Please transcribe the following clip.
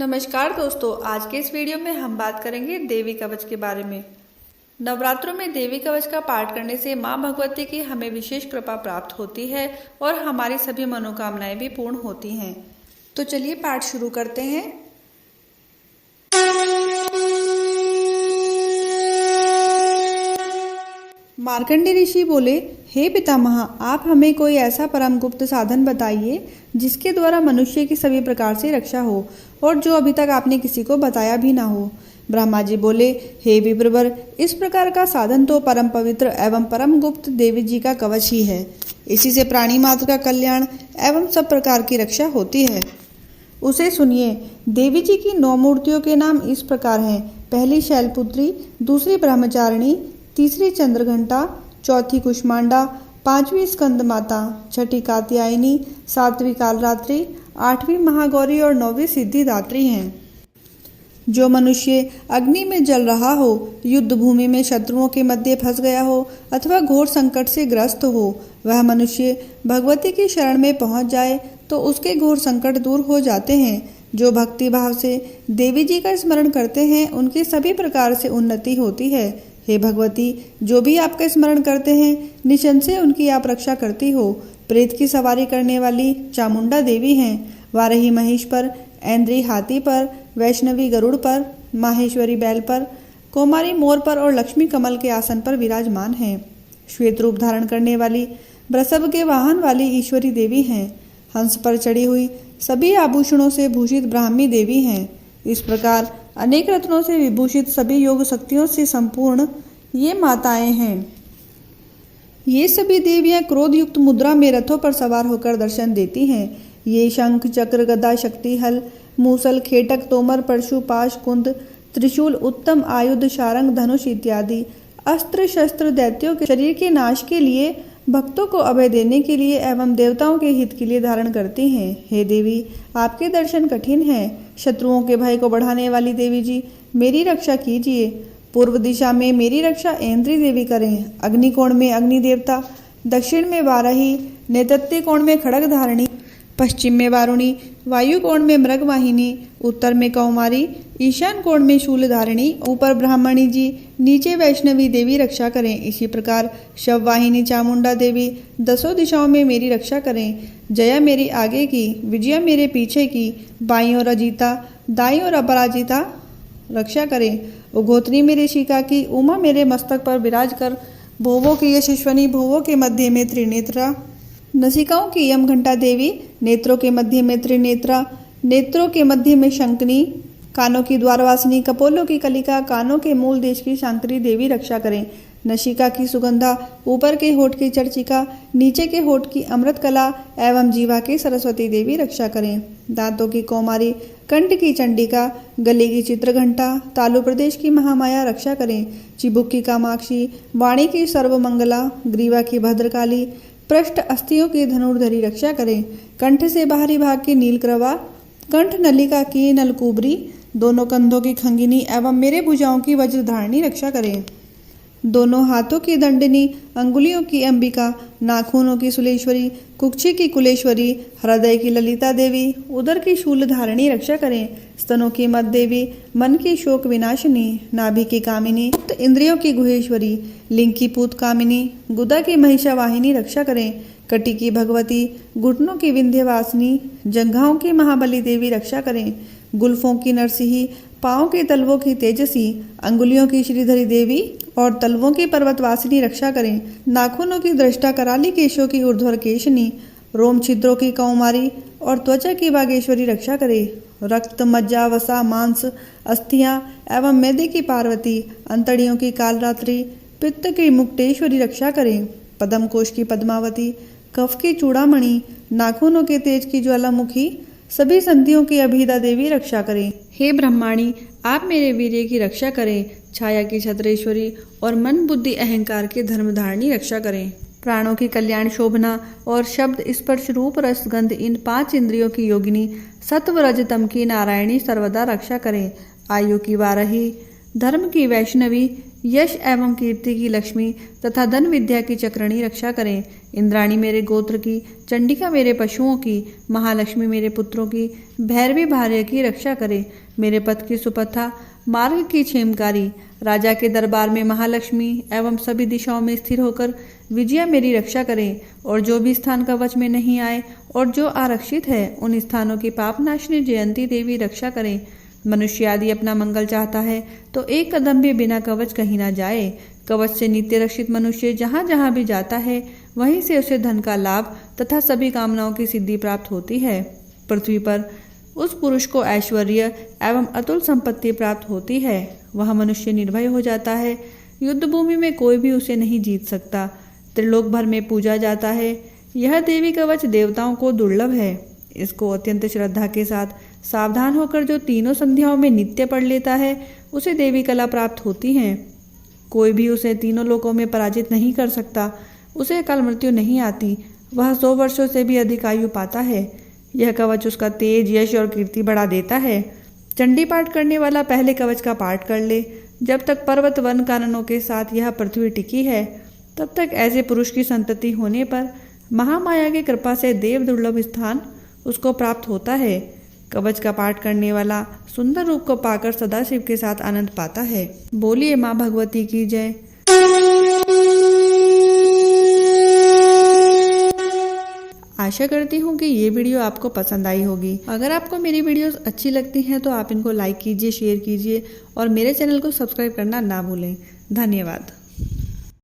नमस्कार दोस्तों, आज के इस वीडियो में हम बात करेंगे देवी कवच के बारे में। नवरात्रों में देवी कवच का पाठ करने से मां भगवती की हमें विशेष कृपा प्राप्त होती है और हमारी सभी मनोकामनाएं भी पूर्ण होती हैं। तो चलिए पाठ शुरू करते हैं। मार्कंडेय ऋषि बोले, हे पितामह, आप हमें कोई ऐसा परम गुप्त साधन बताइए जिसके द्वारा मनुष्य की सभी प्रकार से रक्षा हो और जो अभी तक आपने किसी को बताया भी ना हो। ब्रह्मा जी बोले, हे विप्रवर, इस प्रकार का साधन तो परम पवित्र एवं परम गुप्त देवी जी का कवच ही है। इसी से प्राणी मात्र का कल्याण एवं सब प्रकार की रक्षा होती है। उसे सुनिए। देवी जी की 9 मूर्तियों के नाम इस प्रकार हैं। पहली शैलपुत्री, दूसरी ब्रह्मचारिणी, तीसरी चंद्रघंटा, चौथी कुष्मांडा, 5वीं स्कंद माता, 6ठी कात्यायनी, 7वीं कालरात्रि, 8वीं महागौरी और 9वीं सिद्धिदात्री हैं। जो मनुष्य अग्नि में जल रहा हो, युद्ध भूमि में शत्रुओं के मध्य फंस गया हो अथवा घोर संकट से ग्रस्त हो, वह मनुष्य भगवती की शरण में पहुंच जाए तो उसके घोर संकट दूर हो जाते हैं। जो भक्ति भाव से देवी जी का स्मरण करते हैं उनकी सभी प्रकार से उन्नति होती है। हे भगवती, जो भी आपका स्मरण करते हैं निसंशय उनकी आप रक्षा करती हो। प्रेत की सवारी करने वाली चामुंडा देवी हैं। वाराही महिष पर, ऐन्द्री हाथी पर, वैष्णवी गरुड़ पर, माहेश्वरी बैल पर, कोमारी मोर पर और लक्ष्मी कमल के आसन पर विराजमान हैं। श्वेत रूप धारण करने वाली, वृषभ के वाहन वाली ईश्वरी देवी हैं। हंस पर चढ़ी हुई, सभी आभूषणों से भूषित ब्राह्मी देवी हैं। इस प्रकार अनेक रत्नों से विभूषित, सभी योग शक्तियों से संपूर्ण ये माताएं हैं। ये सभी देवियां क्रोध युक्त मुद्रा में रथों पर सवार होकर दर्शन देती हैं। ये शंख, चक्र, गदा, शक्ति, हल, मूसल, खेटक, तोमर, परशु, पाश, कुंद, त्रिशूल, उत्तम आयुध, शारंग, धनुष इत्यादि अस्त्र शस्त्र दैत्यों के शरीर के नाश के लिए, भक्तों को अभय देने के लिए एवं देवताओं के हित के लिए धारण करती हैं। हे देवी, आपके दर्शन कठिन हैं। शत्रुओं के भय को बढ़ाने वाली देवी जी, मेरी रक्षा कीजिए। पूर्व दिशा में मेरी रक्षा ऐन्द्री देवी करें। अग्निकोण में अग्नि देवता, दक्षिण में वाराही, नेतृत्व कोण में खड़ग धारणी, पश्चिम में वारुणी, वायु कोण में मृगवाहिनी, उत्तर में कौमारी, ईशान कोण में शूलधारिणी, ऊपर ब्राह्मणी जी, नीचे वैष्णवी देवी रक्षा करें। इसी प्रकार शववाहिनी चामुंडा देवी 10 दिशाओं में मेरी रक्षा करें। जया मेरी आगे की, विजया मेरे पीछे की, बाईं ओर अजीता, दाईं ओर अपराजिता रक्षा करें। उगोत्री मेरे शिका की, उमा मेरे मस्तक पर विराज कर, भुवों की यशस्वनी, भुवों के मध्य में त्रिनेत्रा, नसिकाओं की यम घंटा देवी, नेत्रों के मध्य में त्रिनेत्रा, नेत्रों के मध्य में शंकनी, कानों की द्वारवासिनी, कपोलों की कलिका, कानों के मूल देश की शांकरी देवी रक्षा करें। नशिका की सुगंधा, ऊपर के होठ की चर्चिका, नीचे के होठ की अमृत कला एवं जीवा की सरस्वती देवी रक्षा करें। दांतों की कौमारी, कंठ की चंडिका, गले की चित्रघंटा, तालु प्रदेश की महामाया रक्षा करें। चिबुक की कामाक्षी, वाणी की सर्वमंगला, ग्रीवा की भद्रकाली, पृष्ठ अस्थियों की धनुर्धरी रक्षा करें। कंठ से बाहरी भाग की नीलक्रवा, कंठ नलिका की नलकुबरी, दोनों कंधों की खंगिनी एवं मेरे भुजाओं की वज्रधारणी रक्षा करें। दोनों हाथों की दंडनी, अंगुलियों की अंबिका, नाखूनों की सुलेश्वरी, कुक्षी की कुलेश्वरी, हृदय की ललिता देवी, उदर की शूलधारिणी रक्षा करें। स्तनों की मद देवी, मन की शोक विनाशिनी, नाभि की कामिनी, इंद्रियों की गुहेश्वरी, लिंग की पूत कामिनी, गुदा की महिषावाहिनी रक्षा करें। कटी की भगवती, घुटनों की विंध्यवासिनी, जंघाओं की महाबली देवी रक्षा करें। गुल्फों की नरसिंही, पाँव के तलवों की तेजसी, अंगुलियों की श्रीधरी देवी और तलवों की पर्वतवासिनी रक्षा करें। नाखूनों की दृष्टा, कराली केशों की ऊर्ध्वर केशनी, रोम छिद्रों की कौमारी और त्वचा की बागेश्वरी रक्षा करें। रक्त, मज्जा, वसा, मांस, अस्थियां एवं मैदे की पार्वती, अंतड़ियों की कालरात्रि, पित्त की मुक्तेश्वरी रक्षा करें। पद्म कोश की पद्मावती, कफ की चूड़ामणि, नाखूनों के तेज की ज्वालामुखी, सभी संधियों की अभिदा देवी रक्षा करें। हे ब्रह्माणी, आप मेरे वीर्य की रक्षा करें। छाया की छत्रेश्वरी और मन बुद्धि अहंकार के धर्मधारिणी रक्षा करें। प्राणों की कल्याण शोभना और शब्द स्पर्श रूप रस गंध, इन 5 इंद्रियों की योगिनी, सत्व रजतम की नारायणी सर्वदा रक्षा करें। आयु की वाराही, धर्म की वैष्णवी, यश एवं कीर्ति की लक्ष्मी तथा धन विद्या की चक्रणी रक्षा करें। इंद्राणी मेरे गोत्र की, चंडिका मेरे पशुओं की, महालक्ष्मी मेरे पुत्रों की, भैरवी भार्य की रक्षा करें। मेरे पथ की सुपथा, मार्ग की क्षेमकारी, राजा के दरबार में महालक्ष्मी एवं सभी दिशाओं में स्थिर होकर विजया मेरी रक्षा करें। और जो भी स्थान कवच में नहीं आए और जो आरक्षित है उन स्थानों की पापनाशिनी जयंती देवी रक्षा करें। मनुष्य आदि अपना मंगल चाहता है तो एक कदम भी बिना कवच कहीं ना जाए। कवच से नित्य रक्षित मनुष्य जहाँ जहाँ भी जाता है वहीं से उसे धन का लाभ तथा सभी कामनाओं की सिद्धि प्राप्त होती है। पृथ्वी पर उस पुरुष को ऐश्वर्य एवं अतुल संपत्ति प्राप्त होती है। वह मनुष्य निर्भय हो जाता है। युद्ध भूमि में कोई भी उसे नहीं जीत सकता। त्रिलोक भर में पूजा जाता है। यह देवी कवच देवताओं को दुर्लभ है। इसको अत्यंत श्रद्धा के साथ सावधान होकर जो तीनों संध्याओं में नित्य पढ़ लेता है उसे देवी कला प्राप्त होती है। कोई भी उसे तीनों लोकों में पराजित नहीं कर सकता। उसे अकाल मृत्यु नहीं आती। वह 100 वर्षों से भी अधिक आयु पाता है। यह कवच उसका तेज, यश और कीर्ति बढ़ा देता है। चंडी पाठ करने वाला पहले कवच का पाठ कर ले। जब तक पर्वत वन काननों के साथ यह पृथ्वी टिकी है तब तक ऐसे पुरुष की संतति होने पर महामाया की कृपा से देव दुर्लभ स्थान उसको प्राप्त होता है। कवच का पाठ करने वाला सुंदर रूप को पाकर सदाशिव के साथ आनंद पाता है। बोलिए माँ भगवती की जय। आशा करती हूँ कि ये वीडियो आपको पसंद आई होगी। अगर आपको मेरी वीडियोस अच्छी लगती हैं तो आप इनको लाइक कीजिए, शेयर कीजिए और मेरे चैनल को सब्सक्राइब करना ना भूलें। धन्यवाद।